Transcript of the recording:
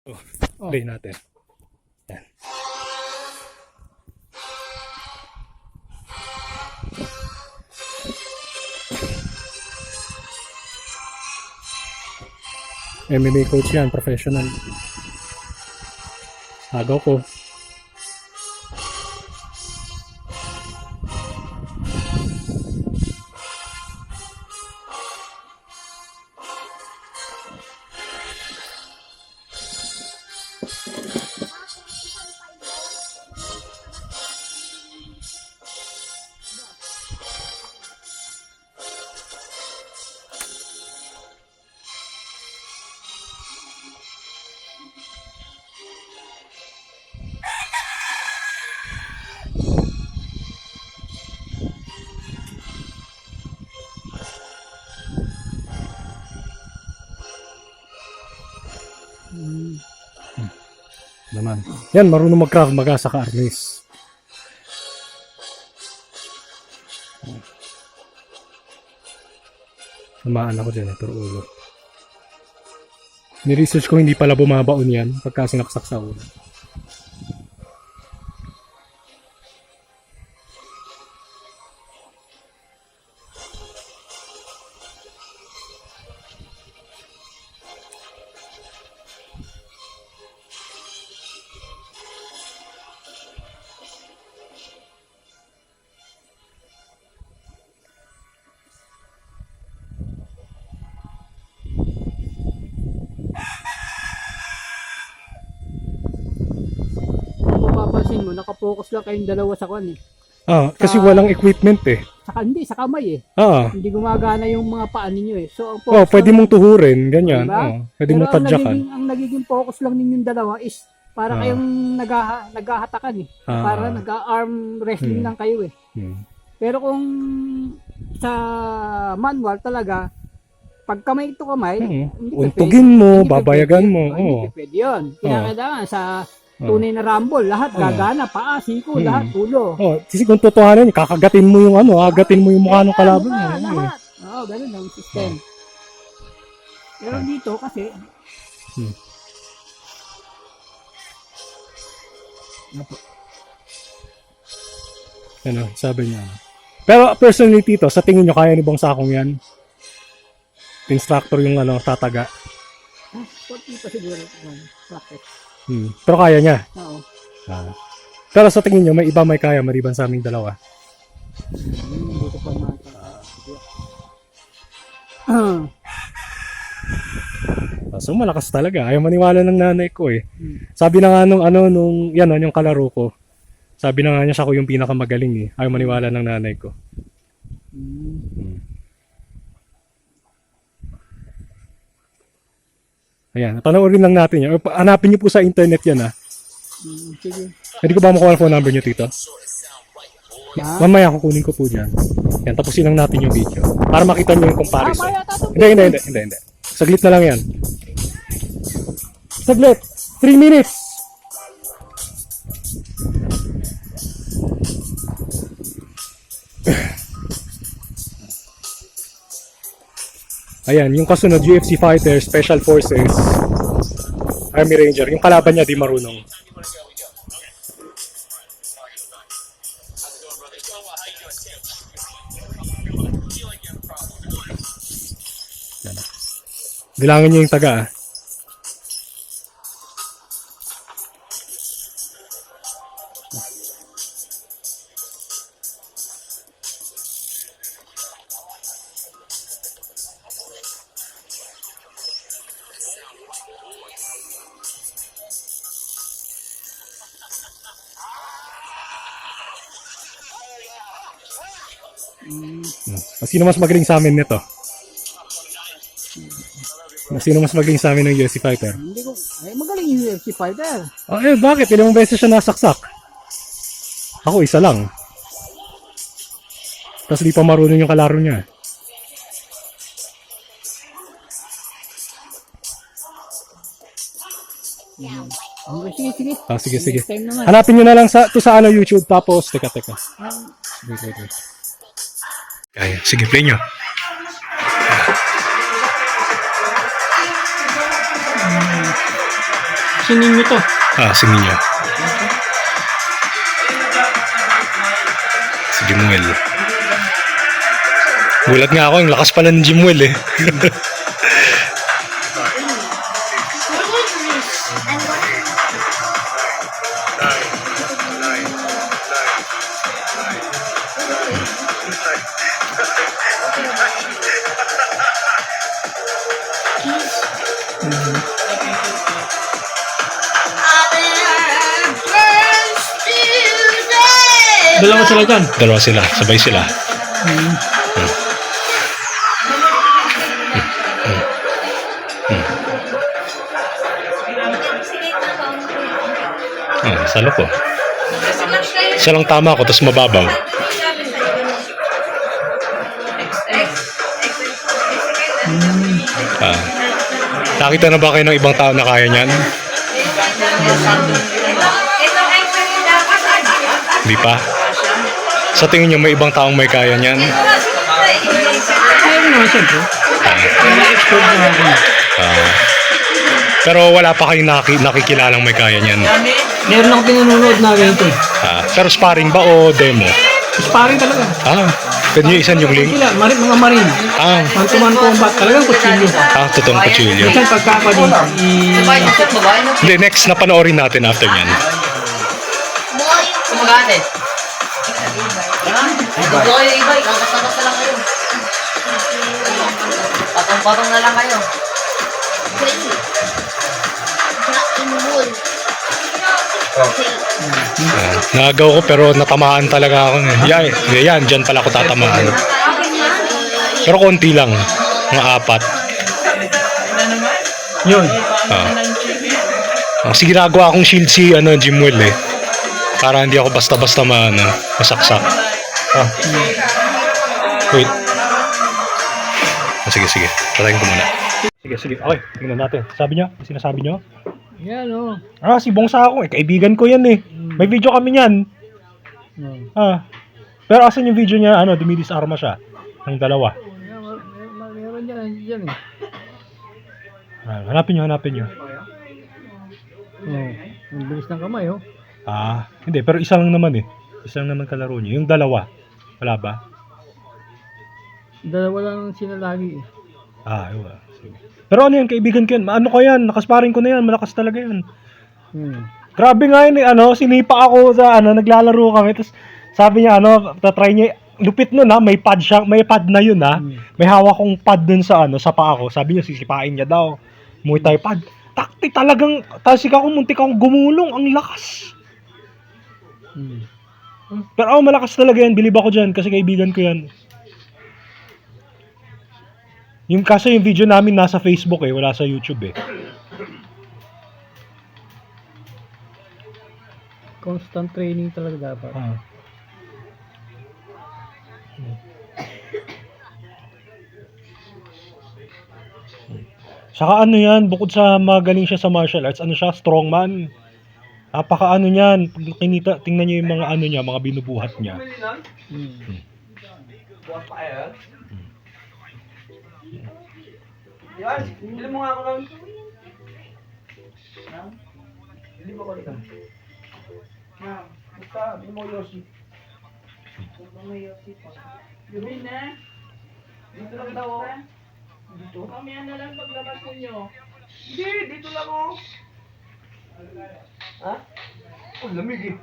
Play natin. Yan. MMA coach yan, professional. Agaw ko. Naman. Yan, marunong mag-Krav Maga sa ka-arnis. Namaan ako dyan, pero ulo. Ni-research ko, hindi pala bumabaon yan pagka sinaksak sa ulo. Mapapansin mo, nakapokus lang kayong dalawa sa kwan eh. Kasi walang equipment eh. Hindi, sa kamay eh. Hindi gumagana yung mga paa ninyo eh. So, ang focus Pwede lang, mong tuhurin, ganyan. diba? Pwede Pero mong tadyakan. ang nagiging focus lang ninyong dalawa is para kayong naghahatakan eh. Para nag-arm wrestling lang kayo eh. Pero kung sa manual talaga, pag kamay to kamay, hindi Untugin mo, hindi babayagan mo. Hindi pwede yun. Kailangan sa tunay na rumble, lahat gagana, paa, siko, lahat, ulo. Kasi kung totohanan, kakagatin mo yung agatin mo yung mukha ng kalaban mo. Lahat. Ganun ang system. Pero dito kasi, Ano, sabi niya. Pero personally tito, sa tingin nyo, kaya ni Bong Sakong yan? Instructor yung tataga. konti pa siguro ng practice. Pero kaya niya. Oo. Pero sa tingin nyo, may iba may kaya maliban sa aming dalawa. Hindi ko pa So malakas talaga. Ayaw maniwala ng nanay ko eh. Sabi na nga nung yung kalaro ko. Sabi na nga niya siya ko yung pinakamagaling eh. Ayaw maniwala ng nanay ko. Ayan, panoorin lang natin yan. Hanapin niyo po sa internet yan Sige. Pwede ko ba makuha ang phone number niyo, tito? Mamaya kukunin ko po dyan. Yan, tapusin lang natin yung video. Para makita niyo yung comparison. Hindi. Saglit na lang yan. Saglit! 3 minutes! Ayan, yung kasunod, UFC Fighter, Special Forces, Army Ranger. Yung kalaban niya di marunong. Yan. Bilangin niyo yung taga Sino mas magaling sa amin nito? Sino mas magaling sa amin ng UFC Fighter? Hindi ko, magaling yung UFC fighter. Bakit? Ilang beses siya nasaksak? Ako, isa lang. Tapos di pa marunong yung kalaro niya. Sige. Hanapin nyo na lang sa YouTube. Tapos, teka. Sige. Sige, play nyo. sinin nyo to. Singin niya. Si Jimuel. Gulat nga ako, yung lakas pala ng Jimuel eh. Dalawa sila dyan. Dalawa sila, sabay sila. Salo ko. Isa lang tama ako, tapos mababaw. Nakita na ba kayo ng ibang tao na kaya niyan? Hindi pa? Sa tingin niyo may ibang taong may kaya niyan? Ayun naman siyempre. Expert na ako. Pero wala pa kayong nakikilalang may kaya niyan? Meron ako pinanonood na ganito. Pero sparring ba o demo? Sparring talaga. Pwede nyo isan yung link? Sila, mga marine. Man-to-man combat. Talagang kutsilyo. Totoong kutsilyo. Minsan pagkakadin. Hindi, next na panoorin natin after yan. Kumagate. Ito yung iba, basta-basta lang kayo. Patong-patong na lang kayo. Nagaw ko pero natamaan talaga ako. Yan, dyan pala ako tatamaan. Pero konti lang. Mga 4. Yun. Kasi ginagawa akong shield si Jimuel eh. Para hindi ako basta-basta masaksak. Wait. Sige. Patayin ko muna. Sige. Okay, tingnan natin. Sabi niyo? Sinasabi niyo? Yan o. Si Bongsa ako eh. Kaibigan ko yan eh. May video kami niyan. Pero asan yung video niya? Dumidisarma siya. Ng dalawa. Meron dyan eh. Hanapin niyo. Ang bilis ng kamay oh. Hindi. Pero isa lang naman eh. Isa lang naman kalaro niyo. Yung dalawa. Wala ba? Dalawa lang sila lagi eh. Iwa. Sige. Pero ano yan, kaibigan ko yan. Ano ko yan? Nakasparing ko na yan. Malakas talaga yan. Grabe nga yun eh. Sinipa ako sa naglalaro kami. Tapos sabi niya, tatry niya. Lupit nun may pad siya. May pad na yun May hawak kong pad dun sa paa ko. Sabi niya, sisipain niya daw. Muay Thai pad. Takti talagang, tasik ako, muntik akong gumulong. Ang lakas. Pero malakas talaga yan. Bilib ako dyan kasi kaibigan ko yan. Kaso yung video namin nasa Facebook eh, wala sa YouTube eh. Constant training talaga dapat. Saka yan, bukod sa magaling siya sa martial arts, siya, strongman. Napaka niyan, pag tingnan niyo yung mga niya, mga binubuhat niya. Yan, bili mo nga ako lang. Bili mo ko dito. Basta, bili mo Yoshi. Bili mo Yoshi po. Bili na. Dito lang daw. Dito? Mamaya na lang paglabas ninyo. Hindi, dito lang oh. Lamig eh.